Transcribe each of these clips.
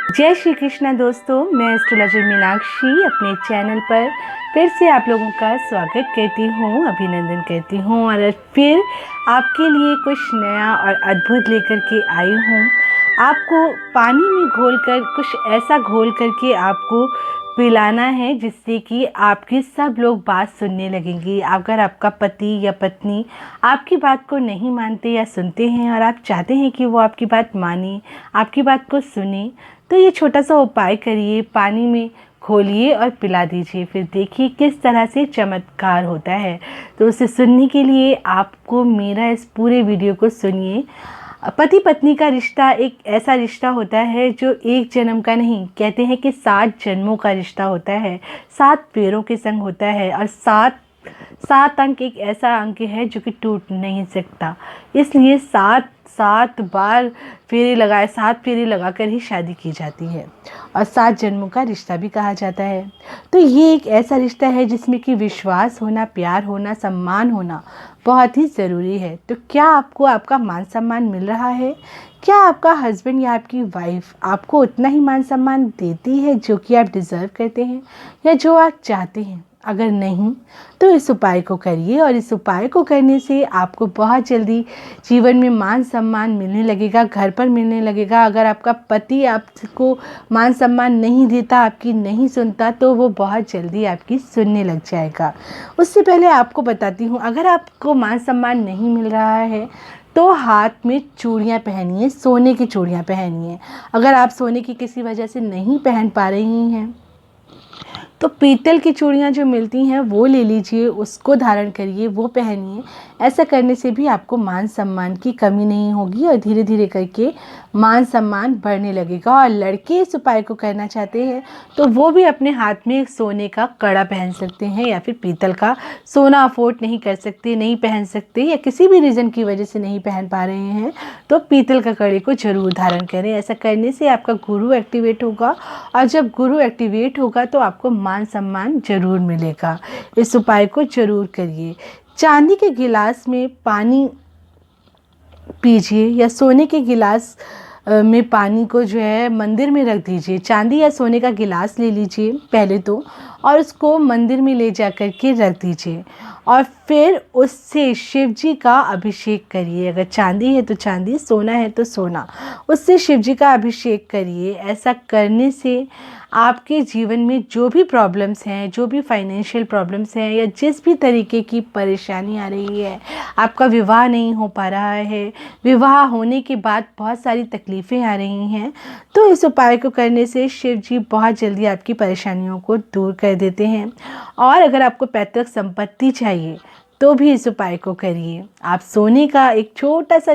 जय श्री कृष्णा दोस्तों, मैं एस्ट्रोलॉजर मीनाक्षी अपने चैनल पर फिर से आप लोगों का स्वागत करती हूँ, अभिनंदन करती हूँ और फिर आपके लिए कुछ नया और अद्भुत लेकर के आई हूँ। आपको पानी में घोलकर कुछ ऐसा घोल करके आपको पिलाना है जिससे कि आपकी सब लोग बात सुनने लगेंगी। अगर आपका पति या पत्नी आपकी बात को नहीं मानते या सुनते हैं और आप चाहते हैं कि वो आपकी बात माने, आपकी बात को सुने, तो ये छोटा सा उपाय करिए, पानी में घोलिए और पिला दीजिए। फिर देखिए किस तरह से चमत्कार होता है। तो उसे सुनने के लिए आपको मेरा इस पूरे वीडियो को सुनिए। पति पत्नी का रिश्ता एक ऐसा रिश्ता होता है जो एक जन्म का नहीं, कहते हैं कि 7 जन्मों का रिश्ता होता है। 7 पैरों के संग होता है और 7 अंक एक ऐसा अंक है जो कि टूट नहीं सकता। इसलिए 7 बार फेरे लगाए, 7 फेरे लगाकर ही शादी की जाती है और 7 जन्मों का रिश्ता भी कहा जाता है। तो ये एक ऐसा रिश्ता है जिसमें कि विश्वास होना, प्यार होना, सम्मान होना बहुत ही ज़रूरी है। तो क्या आपको आपका मान सम्मान मिल रहा है? क्या आपका हस्बैंड या आपकी वाइफ आपको उतना ही मान सम्मान देती है जो कि आप डिज़र्व करते हैं या जो आप चाहते हैं? अगर नहीं तो इस उपाय को करिए और इस उपाय को करने से आपको बहुत जल्दी जीवन में मान सम्मान मिलने लगेगा, घर पर मिलने लगेगा। अगर आपका पति आपको मान सम्मान नहीं देता, आपकी नहीं सुनता, तो वो बहुत जल्दी आपकी सुनने लग जाएगा। उससे पहले आपको बताती हूँ, अगर आपको मान सम्मान नहीं मिल रहा है तो हाथ में चूड़ियाँ पहनिए, सोने की चूड़ियाँ पहनिए। अगर आप सोने की किसी वजह से नहीं पहन पा रही हैं तो पीतल की चूड़ियाँ जो मिलती हैं वो ले लीजिए, उसको धारण करिए, वो पहनिए। ऐसा करने से भी आपको मान सम्मान की कमी नहीं होगी और धीरे धीरे करके मान सम्मान बढ़ने लगेगा। और लड़के इस उपाय को करना चाहते हैं तो वो भी अपने हाथ में एक सोने का कड़ा पहन सकते हैं या फिर पीतल का। सोना अफोर्ड नहीं कर सकते, नहीं पहन सकते या किसी भी रीज़न की वजह से नहीं पहन पा रहे हैं तो पीतल का कड़े को ज़रूर धारण करें। ऐसा करने से आपका गुरु एक्टिवेट होगा और जब गुरु एक्टिवेट होगा तो आपको मान सम्मान जरूर मिलेगा। इस उपाय को जरूर करिए। चांदी के गिलास में पानी पीजिए या सोने के गिलास में पानी को जो है मंदिर में रख दीजिए। चांदी या सोने का गिलास ले लीजिए पहले तो और उसको मंदिर में ले जा कर के रख दीजिए और फिर उससे शिव जी का अभिषेक करिए। अगर चांदी है तो चांदी, सोना है तो सोना, उससे शिव जी का अभिषेक करिए। ऐसा करने से आपके जीवन में जो भी प्रॉब्लम्स हैं, जो भी फाइनेंशियल प्रॉब्लम्स हैं या जिस भी तरीके की परेशानी आ रही है, आपका विवाह नहीं हो पा रहा है, विवाह होने के बाद बहुत सारी तकलीफ़ें आ रही हैं, तो इस उपाय को करने से शिव जी बहुत जल्दी आपकी परेशानियों को दूर कर देते हैं। और अगर आपको पैतृक संपत्ति चाहिए तो भी इस उपाय को करिए। आप सोने का एक छोटा सा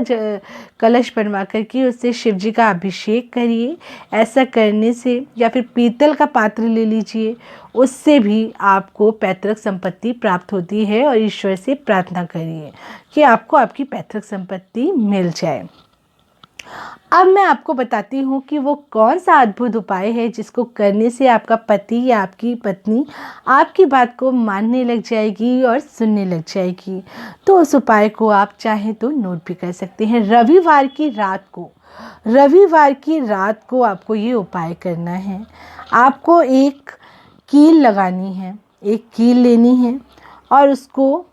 कलश बनवा करके उससे शिव जी का अभिषेक करिए। ऐसा करने से या फिर पीतल का पात्र ले लीजिए, उससे भी आपको पैतृक संपत्ति प्राप्त होती है और ईश्वर से प्रार्थना करिए कि आपको आपकी पैतृक संपत्ति मिल जाए। अब मैं आपको बताती हूँ कि वो कौन सा अद्भुत उपाय है जिसको करने से आपका पति या आपकी पत्नी आपकी बात को मानने लग जाएगी और सुनने लग जाएगी। तो उस उपाय को आप चाहें तो नोट भी कर सकते हैं। रविवार की रात को आपको ये उपाय करना है। आपको एक कील लगानी है, एक कील लेनी है और उसको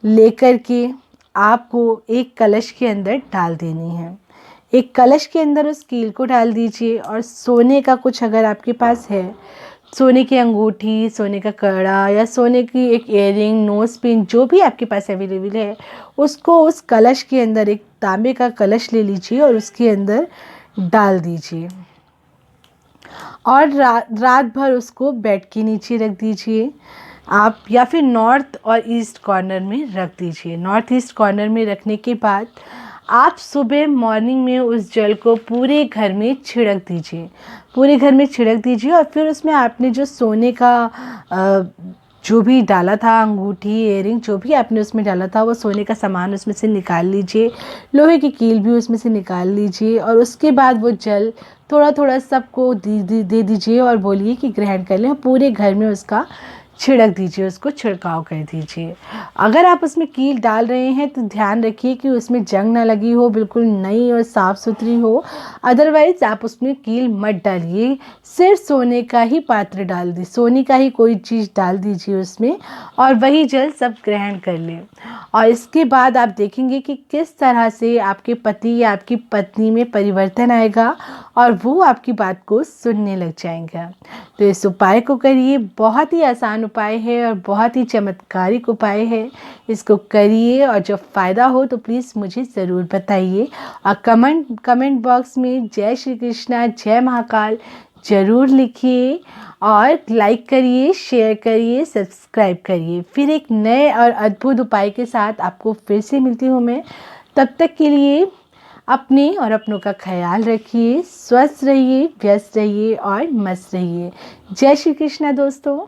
लेकर के आपको एक कलश के अंदर डाल देनी है। एक कलश के अंदर उस कील को डाल दीजिए और सोने का कुछ अगर आपके पास है, सोने की अंगूठी, सोने का कड़ा या सोने की एक इयररिंग, नोज पिन, जो भी आपके पास अवेलेबल है, उसको उस कलश के अंदर, एक तांबे का कलश ले लीजिए और उसके अंदर डाल दीजिए और रात भर उसको बेड के नीचे रख दीजिए आप, या फिर नॉर्थ और ईस्ट कॉर्नर में रख दीजिए। नॉर्थ ईस्ट कॉर्नर में रखने के बाद आप सुबह मॉर्निंग में उस जल को पूरे घर में छिड़क दीजिए, पूरे घर में छिड़क दीजिए और फिर उसमें आपने जो सोने का जो भी डाला था, अंगूठी, इयररिंग, जो भी आपने उसमें डाला था, वो सोने का सामान उसमें से निकाल लीजिए। लोहे की कील भी उसमें से निकाल लीजिए और उसके बाद वो जल थोड़ा थोड़ा सबको दे दीजिए और बोलिए कि ग्रहण कर लें। पूरे घर में उसका छिड़क दीजिए, उसको छिड़काव कर दीजिए। अगर आप उसमें कील डाल रहे हैं तो ध्यान रखिए कि उसमें जंग ना लगी हो, बिल्कुल नई और साफ़ सुथरी हो, अदरवाइज़ आप उसमें कील मत डालिए। सिर्फ सोने का ही पात्र डाल दी, सोने का ही कोई चीज़ डाल दीजिए उसमें, और वही जल सब ग्रहण कर लें। और इसके बाद आप देखेंगे कि किस तरह से आपके पति या आपकी पत्नी में परिवर्तन आएगा और वो आपकी बात को सुनने लग जाएंगे। तो इस उपाय को करिए, बहुत ही आसान उपाय है और बहुत ही चमत्कारिक उपाय है। इसको करिए और जब फ़ायदा हो तो प्लीज़ मुझे ज़रूर बताइए, और कमेंट बॉक्स में जय श्री कृष्णा, जय महाकाल ज़रूर लिखिए, और लाइक करिए, शेयर करिए, सब्सक्राइब करिए। फिर एक नए और अद्भुत उपाय के साथ आपको फिर से मिलती हूँ मैं। तब तक के लिए अपने और अपनों का ख्याल रखिए, स्वस्थ रहिए, व्यस्त रहिए और मस्त रहिए। जय श्री कृष्णा दोस्तों।